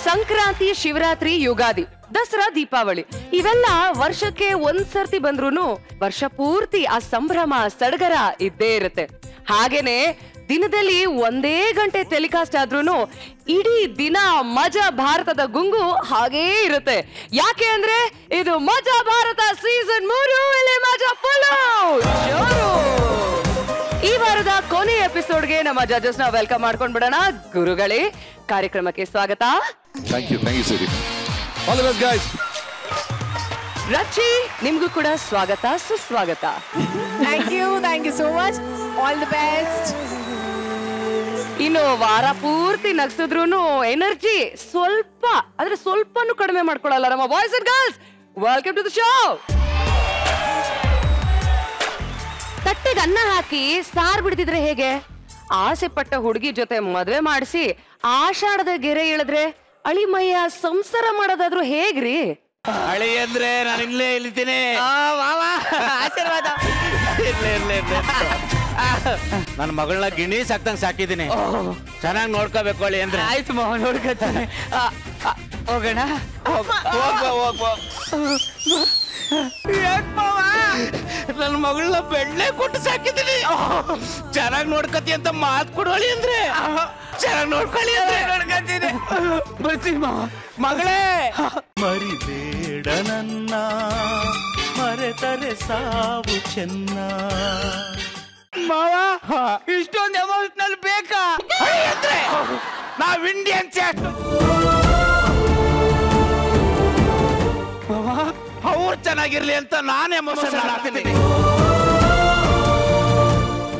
ಸಂಕ್ರಾಂತಿ, ಶಿವರಾತ್ರಿ, ಯುಗಾದಿ, ದಸರಾ, ದೀಪಾವಳಿ ಇವೆಲ್ಲ ವರ್ಷಕ್ಕೆ ಒಂದ್ಸರ್ತಿ ಬಂದ್ರೂನು ವರ್ಷ ಪೂರ್ತಿ ಆ ಸಂಭ್ರಮ ಸಡಗರ ಇದ್ದೇ ಇರುತ್ತೆ. ಹಾಗೇನೆ ದಿನದಲ್ಲಿ ಒಂದೇ ಗಂಟೆ ಟೆಲಿಕಾಸ್ಟ್ ಆದ್ರೂನು ಇಡೀ ದಿನ ಮಜಾ ಭಾರತದ ಗುಂಗು ಹಾಗೇ ಇರುತ್ತೆ. ಯಾಕೆ ಅಂದ್ರೆ ಇದು ಮಜಾ ಭಾರತ ಸೀಸನ್ 3. ಇಲ್ಲಿ ಮಜಾ ಫುಲ್ ಜೋರು. ಈ ವಾರದ ಕೊನೆ ಎಪಿಸೋಡ್ಗೆ ನಮ್ಮ ಜಡ್ಜಸ್ ನ ವೆಲ್ಕಮ್ ಮಾಡ್ಕೊಂಡ್ ಬಿಡೋಣ. ಗುರುಗಳೇ, ಕಾರ್ಯಕ್ರಮಕ್ಕೆ ಸ್ವಾಗತ. ಥ್ಯಾಂಕ್ ಯು ಸರಿ. All the best guys. Rachi, ನಿಮ್ಗೂ ಕೂಡ ಸ್ವಾಗತ, ಸುಸ್ವಾಗತ. Thank you so much. All the best. ಇನ್ನು ವಾರ ಪೂರ್ತಿ ನಗ್ಸಿದ್ರೂನು ಎನರ್ಜಿ ಸ್ವಲ್ಪನೂ ಕಡಿಮೆ ಮಾಡ್ಕೊಳಲ್ಲ ನಮ್ಮ boys and girls. Welcome to the show. ತಟ್ಟೆಗೆ ಅನ್ನ ಹಾಕಿ ಸಾರ್ ಬಿಡ್ತಿದ್ರೆ ಹೇಗೆ? ಆಸೆ ಪಟ್ಟ ಹುಡುಗಿ ಜೊತೆ ಮದ್ವೆ ಮಾಡಿಸಿ ಆಷಾಢದ ಗೆರೆ ಇಳಿದ್ರೆ ಅಳಿಮಯ್ಯ ಸಂಸಾರ ಮಾಡೋದಾದ್ರು ಹೇಗ್ರಿ? ಅಳಿ ಅಂದ್ರೆ ನಾನು ಇಲ್ಲೇ ಇಲ್ಲಿದ್ದೀನಿ. ಆಶೀರ್ವಾದ. ನನ್ನ ಮಗಳನ್ನ ಗಿಣಿ ಸಾಕ್ತಂಗ್ ಸಾಕಿದ್ದೀನಿ. ಚೆನ್ನಾಗಿ ನೋಡ್ಕೋಬೇಕು ಅಳಿ ಅಂದ್ರೆ. ಆಯ್ತು ಮಾವ, ನೋಡ್ಕೊತಾನೆ. ಹೋಗೋಣ. ನನ್ನ ಮಗಳನ್ನ ಬೆಣ್ಣೆ ಕೊಟ್ಟು ಸಾಕಿದ್ದೀನಿ. ಚೆನ್ನಾಗಿ ನೋಡ್ಕತಿ ಅಂತ ಮಾತು ಕೊಡೋಳಿ ಅಂದ್ರೆ ಚೆನ್ನಾಗಿ ನೋಡ್ಕೊಳ್ಳಿ ಅಂದ್ರೆ ನೋಡ್ಕತೀನಿ. ಬರ್ತೀನಿ ಮಾವ. ಮಗಳೇ, ಮರಿಬೇಡ ನನ್ನ, ಮರೆತರೆ ಸಾವು ಚೆನ್ನ. ಮಾವ, ಇಷ್ಟೊಂದು ಎಮೋಷನಲ್ ಬೇಕಾ? ಅಂದ್ರೆ ನಾವ್ ಇಂಡಿಯನ್ಸ್. ಅವ್ರು ಚೆನ್ನಾಗಿರ್ಲಿ ಅಂತ ನಾನು ಎಮೋಷನ್ ಆಗ್ತೀನಿ.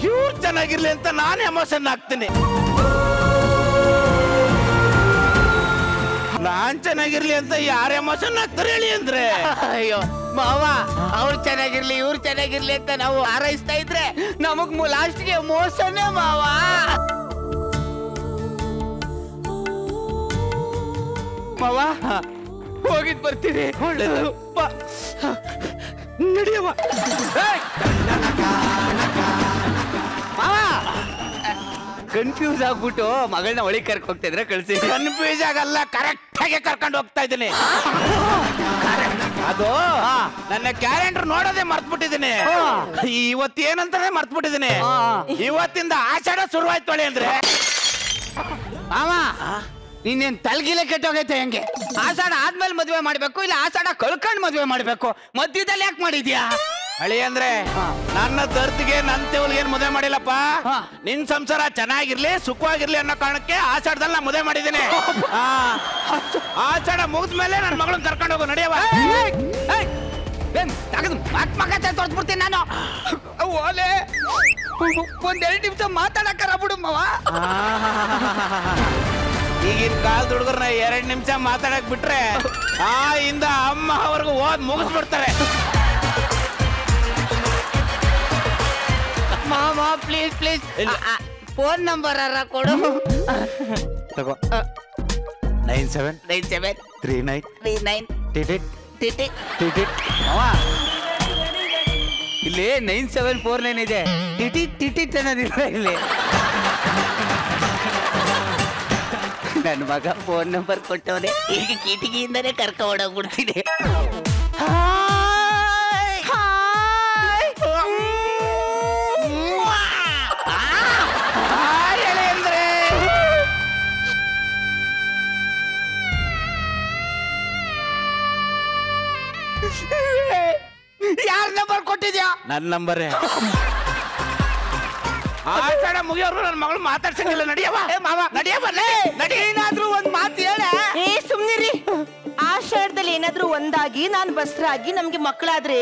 ಇವ್ರು ಚೆನ್ನಾಗಿರ್ಲಿ ಅಂತ ನಾನು ಎಮೋಷನ್ ಆಗ್ತೀನಿ. ನಾನ್ ಚೆನ್ನಾಗಿರ್ಲಿ ಅಂತ ಯಾರು ಎಮೋಷನ್ ಆಗ್ತಾರೆ ಹೇಳಿ ಅಂದ್ರೆ? ಅಯ್ಯೋ ಮಾವ, ಅವ್ರು ಚೆನ್ನಾಗಿರ್ಲಿ ಇವ್ರು ಚೆನ್ನಾಗಿರ್ಲಿ ಅಂತ ನಾವು ಹಾರೈಸ್ತಾ ಇದ್ರೆ ನಮಗ್ ಲಾಸ್ಟ್ಗೆ ಮೋಸನೇ ಮಾವ. ಮಾವ, ಹೋಗಿದ್ ಬರ್ತೀನಿ. ಒಳ್ಳೇದು ನಡಿಯವ. ಮಾವ ಕನ್ಫ್ಯೂಸ್ ಆಗ್ಬಿಟ್ಟು ಮಗಳನ್ನ ಒಳಗೆ ಕರ್ಕೊಂಡು ಹೋಗ್ತಿದ್ರೆ ಕಳ್ಸಿ. ಕನ್ಫ್ಯೂಸ್ ಆಗಲ್ಲ, ಕರೆಕ್ಟ್ ಆಗಿ ಕರ್ಕೊಂಡು ಹೋಗ್ತಾ ಇದ್ದೀನಿ. ಅದು ನನ್ನ ಕ್ಯಾಲೆಂಡರ್ ನೋಡೋದೇ ಮರ್ತ್ಬಿಟ್ಟಿದ್ದೀನಿ. ಇವತ್ತು ಏನಂತಾನೆ ಮರ್ತ್ಬಿಟ್ಟಿದ್ದೀನಿ. ಇವತ್ತಿಂದ ಆಷಾಢ ಶುರುವಾಯ್ತು ಒಳ್ಳೆ ಅಂದ್ರೆ. ಮಾವ, ನೀನೇನ್ ತಲ್ಗಿಲೆ ಕೆಟ್ಟೋಗೈತೆ ಹೆಂಗೆ? ಆಷಾಢ ಆದ್ಮೇಲೆ ಮದ್ವೆ ಮಾಡ್ಬೇಕು, ಇಲ್ಲ ಆಷಾಢ ಕಳ್ಕೊಂಡ್ ಮದ್ವೆ ಮಾಡ್ಬೇಕು. ಮಧ್ಯದಲ್ಲಿ ಯಾಕೆ ಮಾಡಿದ್ಯಾ? ಅಳಿ ಅಂದ್ರೆ ನನ್ನ ದರ್ದಿಗೆ ನನ್ನ ತೆವಲ್ಗೆ ಏನ್ ಮದುವೆ ಮಾಡಿಲ್ಲಪ್ಪ. ನಿನ್ ಸಂಸಾರ ಚೆನ್ನಾಗಿರ್ಲಿ, ಸುಖವಾಗಿರ್ಲಿ ಅನ್ನೋ ಕಾರಣಕ್ಕೆ ಆಷಾಢದಲ್ಲಿ ನಾ ಮದುವೆ ಮಾಡಿದ್ದೀನಿ. ಆಷಾಢ ಮುಗಿದ್ಮೇಲೆ ನನ್ನ ಮಗಳನ್ನ ಕರ್ಕೊಂಡು ಹೋಗು. ನಡೆಯವ. ತೊಡ್ಬಿಡ್ತೀನಿ ನಾನು. ಓಲೆ, ಒಂದೆರಡು ನಿಮಿಷ ಮಾತಾಡಕ್ಕಾರ ಬಿಡು ಮಾವ. ಈಗಿನ ಕಾಲದ ಹುಡುಗರನ್ನ 2 ನಿಮಿಷ ಮಾತಾಡಕ್ ಬಿಟ್ರೆ ಇಂದ ಅಮ್ಮ ಅವ್ರಿಗೂ ಓದ್ ಮುಗಿಸ್ಬಿಡ್ತಾರೆ. ಮಾಮ ಪ್ಲೀಸ್ ಫೋನ್ ನಂಬರ್ ಕೊಡು. ತಗೋ. 973939 ಇಲ್ಲಿ 9749 ಇದೆ. ಟಿಟಿಟ್ ಅನ್ನೋದಿಲ್ಲ ಇಲ್ಲಿ. ನನ್ನ ಮಗ ಫೋನ್ ನಂಬರ್ ಕೊಟ್ಟವನೆ. ಈಗ ಕಿಟಕಿಯಿಂದನೇ ಕರ್ಕೊಂಡೋಗ್ಬಿಡ್ತೀನಿ. ಯಾರ ನಂಬರ್ ಕೊಟ್ಟಿದ್ಯಾ? ನನ್ನ ನಂಬರೇ. ಆಷಾಢ ಮುಗಿಯೋರು ನನ್ನ ಮಗಳು ಮಾತಾಡ್ಸಂಗಿಲ್ಲ. ನಡಿಯವ ಮಾವ, ನಡಿಯವ. ಏನಾದ್ರೂ ಒಂದ್ ಮಾತು ಹೇಳ. ಸುಮ್ನಿರಿ. ಆಷಾಢದಲ್ಲಿ ಏನಾದ್ರೂ ಒಂದಾಗಿ ನಾನು ಬಸ್ರಾಗಿ ನಮ್ಗೆ ಮಕ್ಕಳಾದ್ರೆ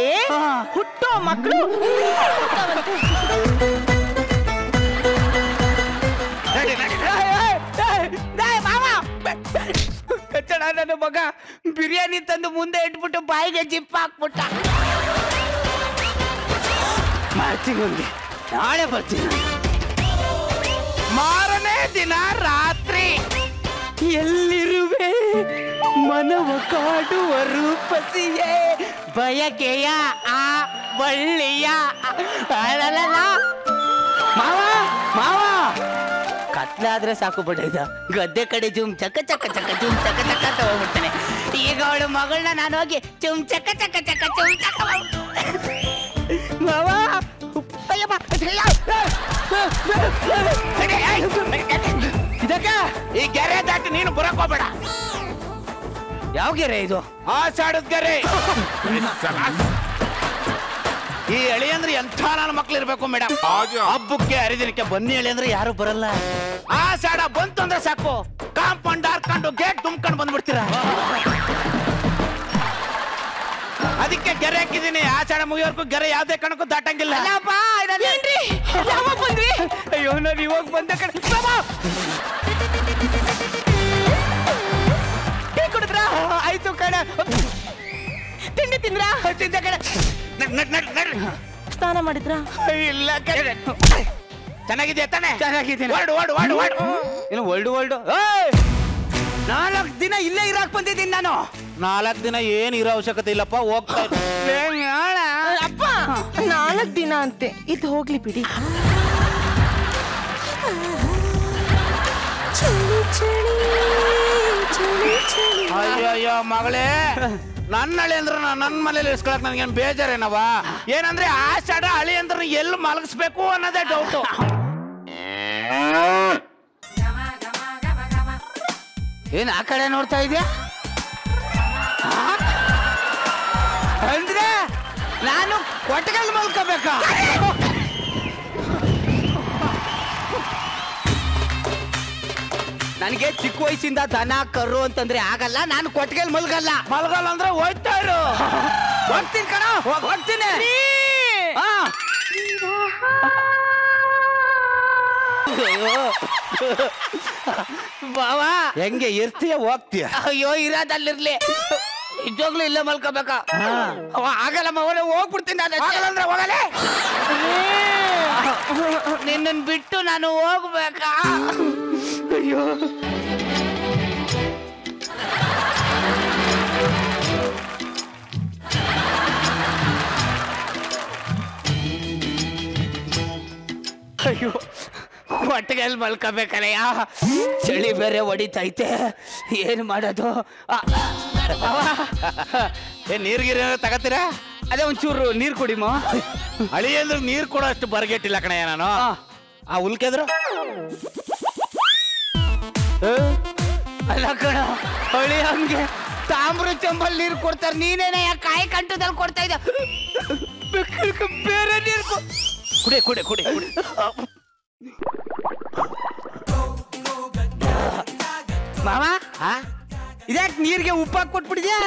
ಹುಟ್ಟೋ ಮಕ್ಕಳು ಕಚ್ಚಡ. ನನ್ನ ಮಗ ಬಿರಿಯಾನಿ ತಂದು ಮುಂದೆ ಇಟ್ಬಿಟ್ಟು ಬಾಯಿಗೆ ಜಿಪ್ ಹಾಕ್ಬಿಟ್ಟ. ಮಾಡ್ತೀನಿ, ನಾಳೆ ಬರ್ತೀನಿ. ಮಾರನೇ ದಿನ ರಾತ್ರಿ ಎಲ್ಲಿರುವೆ ಮನವ ಕಾಡುವ ರೂಪಸಿಯೇ ಬಯಕೆಯ ಆ ಬಳ್ಳಿಯ ಮಾವ ಮಾವ ಕತ್ಲಾದ್ರೆ ಸಾಕು ಬಿಡ ಇದು ಗದ್ದೆ ಕಡೆ ಜುಮ್ ಚಕ್ಕ ಚಕ್ಕ ಚಕ್ಕ ಜುಮ್ ಚಕ್ಕ ಚಕ್ಕ ಅಂತ ಹೋಗ್ಬಿಡ್ತಾನೆ. ಈಗ ಅವಳು ಮಗಳನ್ನ ನಾನು ಹೋಗಿ ಚುಮ್ ಚಕ್ಕ ಚಕ್ಕ ಚಕ್ಕ ಚುಮ್ ಚಕ್ಕ ಮಾವ ಇದಕ್ಕ ಈ ಗೆರೆ ದಾಟಿ ನೀನು ಬರಕ್ ಹೋಗ್ಬೇಡ. ಯಾವ ಗೆರೆ ಇದು? ಆಷಾಢದ ಗೆರೆ. ಈ ಎಳಿ ಅಂದ್ರೆ ಎಂಥ ನನ್ನ ಮಕ್ಳು ಇರ್ಬೇಕು ಮೇಡಮ್. ಹಬ್ಬಕ್ಕೆ ಹರಿದಿನಕ್ಕೆ ಬನ್ನಿ ಎಳಿ ಅಂದ್ರೆ ಯಾರು ಬರಲ್ಲ. ಆಷಾಢ ಬಂತು ಅಂದ್ರೆ ಸಾಕು ಕಾಂಪೌಂಡ್ ಹಾರ್ಕೊಂಡು ಗೇಟ್ ತುಂಬ್ಕೊಂಡು ಬಂದ್ಬಿಡ್ತೀರ. ಅದಕ್ಕೆ ಗೆರೆ ಹಾಕಿದೀನಿ. ಆಷಾಢ ಮುಗಿಯೋರ್ಗೂ ಗೆರೆ ಯಾವ್ದೇ ಕಣಕ್ಕೂ ದಾಟಂಗಿಲ್ಲ. ಅಯ್ಯೋ ನಾನು ಇವಾಗ ಬಂದ ಕಡೆ ಕುಡಿದ್ರ ಆಯ್ತು ಕಡೆ ತಿಂಡಿ ತಿಂದ್ರ ತಿಂದ ಕಡೆ ಸ್ನಾನ ಮಾಡಿದ್ರ ಇಲ್ಲ ಕಡೆ ಚೆನ್ನಾಗಿದೆಯಾ ತಾನೆ? ಚೆನ್ನಾಗಿದ್ದೀನಿ. ಇನ್ನು ಒಳ್ಡು 4 ದಿನ ಇಲ್ಲೇ ಇರಾಕ್ ಬಂದಿದ್ದೀನಿ ನಾನು. 4 ದಿನ ಏನ್ ಇರೋ ಅವಶ್ಯಕತೆ ಇಲ್ಲಪ್ಪ, ಹೋಗ್ತಾ ಅಪ್ಪ 4 ದಿನ ಅಂತೆ, ಇದು ಹೋಗ್ಲಿ ಬಿಡಿ. ಅಯ್ಯಯ್ಯೋ ಮಗಳೇ, ನನ್ನ ಹಳಿ ಅಂದ್ರೆ ನನ್ನ ಮನೇಲಿ ಇಸ್ಕೊಳಕ್ ನನ್ಗೇನ್ ಬೇಜಾರೇನವ? ಏನಂದ್ರೆ ಆಷಾಢ ಹಳಿ ಅಂದ್ರೆ ಎಲ್ಲಿ ಮಲಗಿಸ್ಬೇಕು ಅನ್ನೋದೇ ಡೌಟು. ಏನ್ ಆ ಕಡೆ ನೋಡ್ತಾ ಇದೆಯಾ? ಅಂದ್ರೆ ನಾನು ಕೊಟ್ಟಗಲ್ ಮಲ್ಕೋಬೇಕಾ? ನನಗೆ ಚಿಕ್ಕ ವಯಸ್ಸಿಂದ ದನ ಕರು ಅಂತಂದ್ರೆ ಆಗಲ್ಲ, ನಾನು ಕೊಟ್ಟಗಲ್ ಮಲ್ಗಲ್ಲ. ಮಲ್ಗಲ್ಲ ಅಂದ್ರೆ ಹೋಯ್ತಾ ಇರು. ಹೋಗ್ತೀನಿ ಕಣ, ಹೋಗ್ತೀನಿ. ಬಾವ ಹೆಂಗೆ ಇರ್ತೀಯ ಹೋಗ್ತೀಯ? ಅಯ್ಯೋ ಇರೋದಲ್ಲಿರ್ಲಿ, ನಿಜವಾಗ್ಲೂ ಇಲ್ಲೇ ಮಲ್ಕೋಬೇಕಾ? ಆಗಲ್ಲ ಮಗನೇ, ಹೋಗ್ಬಿಡ್ತೀನಿ ನಾನು. ಆಗಲ್ಲ ಹೋಗಲೇ. ನಿನ್ನನ್ ಬಿಟ್ಟು ನಾನು ಹೋಗ್ಬೇಕಾ? ಅಯ್ಯೋ ಅಯ್ಯೋ ಹೊಟ್ಟೆಗೆಲ್ಲಿ ಮಲ್ಕೋಬೇಕಲ್ಲಯ್ಯ, ಚಳಿ ಬೇರೆ ಹೊಡಿತೈತೆ, ಏನ್ ಮಾಡೋದು? ನೀರ್ಗಿರ ತಗತ್ತೀರಾ? ಅದೇ ಒಂಚೂರು ನೀರು ಕುಡಿಮೋ. ಹಳಿ ಅಂದ್ರೆ ನೀರ್ ಕೊಡೋ ಅಷ್ಟು ಬರ್ಗೆಟ್ಟಿಲ್ಲ ಕಣಯ್ಯ ನಾನು. ಆ ಉಲ್ಕೆದ್ರು ಅಲ್ಲ ಕಣ, ಹಳಿ ಹಂಗೆ ತಾಮ್ರ ಚಂಬಲ್ ನೀರು ಕೊಡ್ತಾರೆ, ನೀನೇನ ಕಾಯಿ ಕಂಠದಲ್ಲಿ ಕೊಡ್ತಾ ಇದ್ದ. ಬೇರೆ ನೀರು ಕುಡಿ ಕುಡಿ ಕುಡಿ ಕುಡಿ. ಮಾವ ಇದ್ಯಾಕೆ ನೀರಿಗೆ ಉಪ್ಪಾಕಿ ಕೊಟ್ಬಿಟ್ಟಿದ್ಯಾ?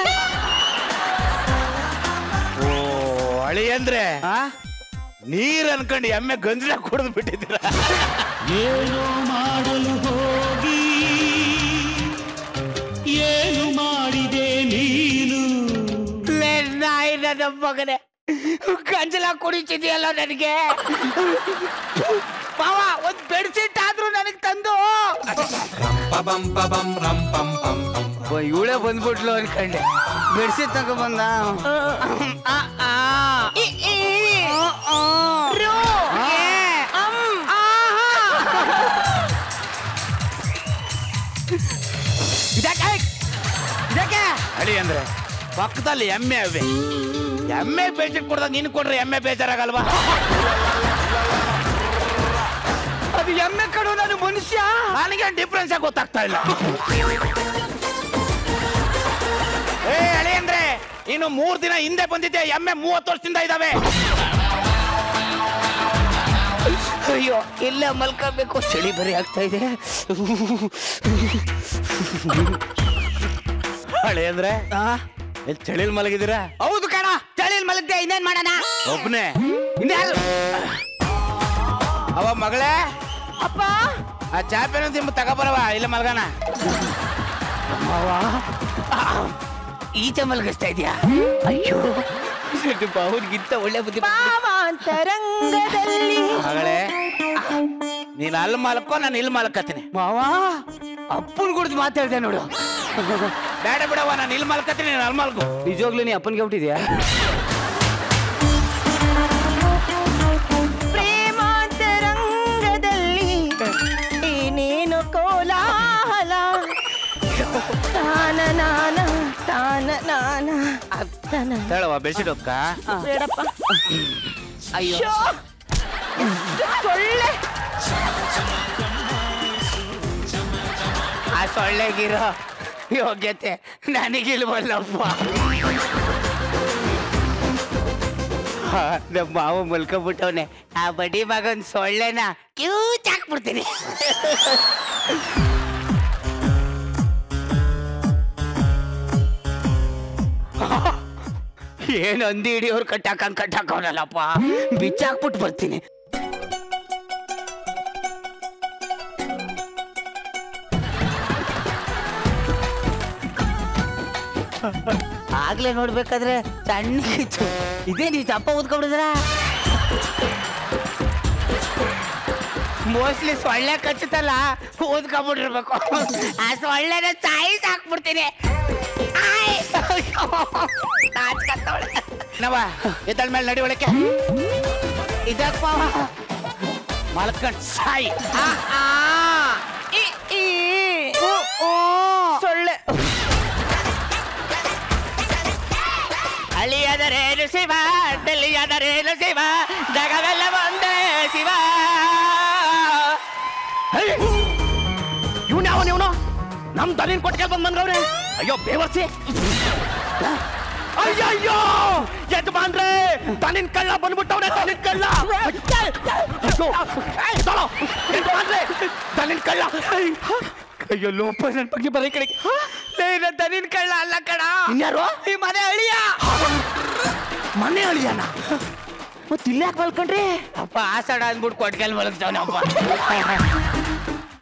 ಓ ಹಳಿ ಅಂದ್ರೆ ನೀರ್ ಅನ್ಕೊಂಡು ಎಮ್ಮೆ ಗಂಜಲ ಕುಡಿದು ಬಿಟ್ಟಿದ್ದೀರ. ಏನು ಮಾಡಲು ಹೋಗಿ ಏನು ಮಾಡಿದೆ ನೀನು? ನಾಯಿ ನನ್ನ ಮಗನೇ, ಗಂಜಲ ಕುಡಿತಿದ್ಯಲ್ಲ ನನಗೆ. ಮಾವ ಒಂದ್ ಬೆಡ್ಶೀಟ್ ಆದ್ರೂ ನನಗ್ ತಂದು. ಇವಳೆ ಬಂದ್ಬಿಟ್ಲು ಅನ್ಕಂಡೆ, ಬೆಡ್ಶೀಟ್ ತಗೊಂಬಂದ. ಇದಕ್ಕೆ ಹಳಿ ಅಂದ್ರೆ ಪಕ್ಕದಲ್ಲಿ ಎಮ್ಮೆ ಅವೆ. ಎಮ್ಮೆ ಬೇಜಾರ್ ಕೊಡ್ದಾಗ ನೀನು ಕೊಡ್ರೆ ಎಮ್ಮೆ ಬೇಜಾರಾಗಲ್ವಾ? ಅದು ಎಮ್ಮೆ ಕಡು, ನಾನು ಮನುಷ್ಯ. ನನಗೆ ಡಿಫ್ರೆನ್ಸ್ ಗೊತ್ತಾಗ್ತಾ ಇಲ್ಲ. ಏ ಹಳಿ ಅಂದ್ರೆ ಇನ್ನು 3 ದಿನ ಹಿಂದೆ ಬಂದಿದ್ದೆ, ಎಮ್ಮೆ 30 ವರ್ಷದಿಂದ ಇದಾವೆ. ಅಯ್ಯೋ ಇಲ್ಲ ಮಲ್ಕೋಬೇಕು, ಚಳಿ ಬರೀ ಆಗ್ತಾ ಇದೆ. ಹಳಿ ಅಂದ್ರೆ ಚಳಿಲ್ ಮಲಗಿದ್ದೀರಾ? ಹೌದು ಕಣ, ಚಳಿಲ್ ಮಲಗ್ದೆ, ಇನ್ನೇನ್ ಮಾಡೋಣ? ಒಬ್ನೇ ಇನ್ಯಾರು? ಅವ ಮಗಳೇ, ಅಪ್ಪ ಆ ಚಾಪೆನ ತಿಂಬ ತಗೋಬರವ, ಇಲ್ಲ ಮಲ್ಗಣ. ಈಚೆ ಮಲಗಿಸ್ತಾ ಇದೆಯಾ? ಅಯ್ಯೋ ಅವ್ರಿಗಿಂತ ಒಳ್ಳೆ ಬುದ್ಧಿ. ಭಾವಾಂತರಂಗದಲ್ಲಿ ಮಗಳೇ, ನೀನ್ ಅಲ್ಲಿ ಮಲ್ಕೋ, ನಾನು ಇಲ್ಲಿ ಮಲ್ಕತ್ತೀನಿ. ಮಾವ ಅಪ್ಪನ್ ಕುಡಿದು ಮಾತಾಡ್ದೆ ನೋಡು. ಬೇಡ ಬಿಡವ, ನಾನು ಇಲ್ಲಿ ಮಲ್ಕತ್ತೀನಿ, ನೀನು ಅಲ್ಲಿ ಮಲ್ಕೋ. ನಿಜವಾಗ್ಲೂ ನೀ ಅಪ್ಪನ್ಗೆ ಹುಟ್ಟಿದ್ಯಾ? ಪ್ರೇಮಾಂತರಂಗದಲ್ಲಿ ಏನೇ ಹೇಳವ ಬೆಡ್ಶೀಟ್ ಹೋಗ್ಕ ಬೇಡಪ್ಪ. ಅಯ್ಯೋ ಶೋ, ಸೊಳ್ಳೆ. ಆ ಸೊಳ್ಳೆಗಿರೋ ಯೋಗ್ಯತೆ ನನಗಿಲ್ವಲ್ಲಪ್ಪ. ನಮ್ಮ ಮಾವ ಮಲ್ಕೊಂಡ್ಬಿಟ್ಟವನೆ. ಆ ಬಡಿ ಮಗನ್ ಸೊಳ್ಳೆನ ಕ್ಯೂಚ್ ಹಾಕ್ಬಿಡ್ತೀನಿ. ಏನು ಅಂದಿ ಹಿಡಿಯೋರು ಕಟ್ಟಾಕವನಲ್ಲಪ್ಪ. ಬಿಚ್ಚಾಕ್ಬಿಟ್ಟು ಬರ್ತೀನಿ. ಆಗ್ಲೇ ನೋಡ್ಬೇಕಾದ್ರೆ ಸಣ್ಣಗಿತ್ತು. ಇದೇ ನೀವು ಚಪ್ಪ ಊದ್ಕೊಂಡ್ಬಿಡಿದ್ರ. ಮೋಸ್ಟ್ಲಿ ಸೊಳ್ಳೆ ಕಚ್ಚುತ್ತಲ್ಲ, ಊದ್ಕೊಂಡ್ಬಿಟ್ಟಿರ್ಬೇಕು. ಆ ಸೊಳ್ಳೆನ ಸಾಯಿಸ್ ಹಾಕ್ಬಿಡ್ತೀನಿ. ನವ ಎದ್ದಳ ಮೇಲೆ ನಡಿ ಒಳಕ್ಕೆ. ಇದಪ್ಪ ಮಲ್ಕಂಡ್ ಸಾಯಿ. ಸೊಳ್ಳೆ. ಅಳಿಯದರೇನು ಶಿವ, ಡೆಲ್ಲಿಯದರೇನು ಶಿವ, ಜಗವೆಲ್ಲ ಒಂದೇ ಶಿವ. ಇವನು ನಮ್ ದನಿನ್ ಕೊಟ್ಟಿಗೆ ಬಂದ್ರವ್ರೆ. ಅಯ್ಯೋ ಬೇವರ್ಸಿ. ಅಯ್ಯಯ್ಯೋ ಯಜಮಾನ್ರೆ, ದನಿನ್ ಕಳ್ಳ ಬಂದ್ಬಿಟ್ಟವ್ರೆ. ದನಿನ್ ಕಳ್ಳ, ಯಜಮಾನ್ರೆ, ದನಿನ್ ಕಳ್ಳ. ಅಯ್ಯೋ ಲೋಪ ನನ್ನ ಬಗ್ಗೆ ಬರೀ ಕಡೆ. ದನಿನ್ ಕಳ್ಳ ಅಲ್ಲ ಕಣ. ಇನ್ಯಾರು? ಈ ಮನೆ ಅಳಿಯ. ಮನೆ ಅಳಿಯನ ಮತ್ತೆ ಇಲ್ಲಾಕ್ ಮಲ್ಕೊಂಡ್ರಿ? ಅಪ್ಪ ಆಸಾಡ ಅಂದ್ಬಿಟ್ಟು ಕೊಟ್ಗೆಲ್ ಮಲಗ್ತಾವನಪ್ಪ.